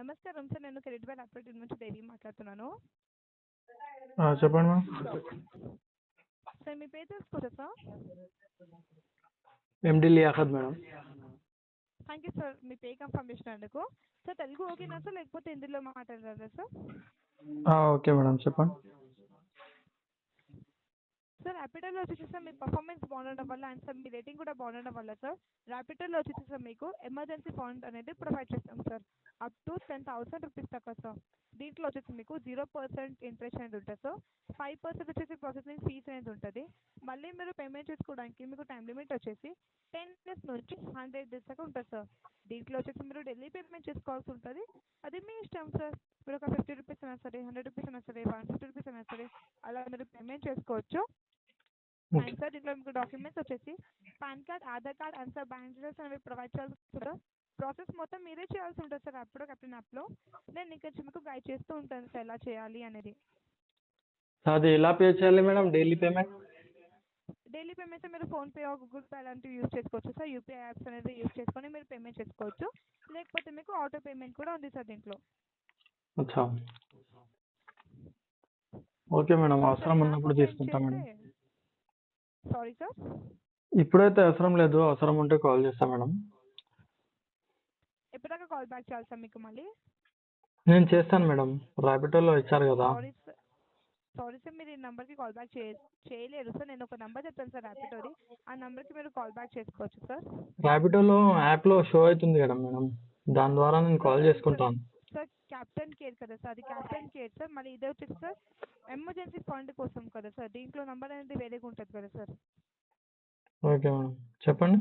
నమస్కారం సార్. నేను credit bad update నుంచి దేవి మాట్లాడుతున్నాను. చెప్పండి మ్యామ్. సార్ మీ పేరు తెలుసుకోవచ్చా sir? MD Liaquat madam. Thank you sir me pay confirmation అందుకు. సార్ తెలుగు ఓకేనా సార్, లేకపోతే హిందీలో మాట్లాడగలరా సార్? ఓకే మేడం చెప్పండి. సార్ ర్యాపిడోలో వచ్చేసి సార్ మీ పర్ఫార్మెన్స్ బాగుండడం వల్ల అండ్ సార్ మీ రేటింగ్ కూడా బాగుండడం వల్ల సార్ ర్యాపిడోలో వచ్చేసి సార్ మీకు ఎమర్జెన్సీ ఫండ్ అనేది ప్రొవైడ్ చేస్తాం సార్. అప్ టు 10,000 రూపీస్ దాకా సార్. దీంట్లో వచ్చేసి మీకు 0% ఇంట్రెస్ట్ అనేది ఉంటుంది సార్. 5% వచ్చేసి ప్రాసెసింగ్ ఫీజ్ అనేది ఉంటుంది. మళ్ళీ మీరు పేమెంట్ చేసుకోవడానికి మీకు టైం లిమిట్ వచ్చేసి 10 డేస్ నుంచి 100 డేస్ దాకా ఉంటుంది సార్. దీంట్లో వచ్చేసి మీరు డైలీ పేమెంట్ చేసుకోవాల్సి ఉంటుంది. అది మీ ఇష్టం సార్. మీరు ఒక 50 రూపీస్ అయినా సరే, 100 రూపీస్ అయినా సరే, 150 రూపీస్ అయినా సరే అలా మీరు పేమెంట్ చేసుకోవచ్చు. అండ్ సార్ దీంట్లో మీకు డాక్యుమెంట్స్ వచ్చేసి pan card, Aadhaar card and sir bank details అనేవి ప్రొవైడ్ చేయాల్సి ఉంటుంది. ప్రాసెస్ మొత్తం మీరే చేయాల్సి ఉంటుంది సార్ అప్పుడు కెప్టెన్ యాప్లో. నేను ఇంకా మీకు గైడ్ చేస్తూ ఉంటాను సార్ ఎలా చేయాలి అనేది. అది ఎలా పే చేయాలి madam daily payment? Daily payments మీరు ఫోన్పే, గూగుల్ పే అలాంటివి యూజ్ చేసుకోవచ్చు సార్. యూపీఐ యాప్స్ అనేది యూజ్ చేసుకొని మీరు పేమెంట్ చేసుకోవచ్చు. లేకపోతే మీకు ఆటో పేమెంట్ కూడా ఉంది సార్ దీంట్లో. అచ్చా ఓకే మేడం, అవసరం ఉన్నప్పుడు తీసుకుంటాం మేడం. Sorry sir. ఇప్పుడైతే అవసరం లేదు, అవసరం ఉంటే కాల్ చేస్తాం మేడం. ఎప్పటిదాకా కాల్ బ్యాక్ చేయాలి సార్ మీకు మళ్ళీ? నేను చేస్తాను మేడం, ర్యాపిడోలో ఇచ్చారు కదా. సారీ సార్ మీరు ఈ నెంబర్కి కాల్ బ్యాక్ చేయలేరు సార్. నేను ఒక నెంబర్ చెప్తాను సార్ ర్యాపిడోది, ఆ నెంబర్కి మీరు కాల్ బ్యాక్ చేసుకోవచ్చు సార్. ర్యాపిడోలో యాప్లో షో అవుతుంది కదా మేడం, దాని ద్వారా నేను కాల్ చేసుకుంటాను సార్. క్యాప్టెన్ కేర్ కదా సార్, అది క్యాప్టెన్ కేర్ సార్. మళ్ళీ ఇదే వచ్చేసి సార్ ఎమర్జెన్సీ ఫండ్ కోసం కదా సార్. దీంట్లో నెంబర్ అనేది వేరేగా ఉంటుంది కదా సార్. ఓకే మేడం చెప్పండి.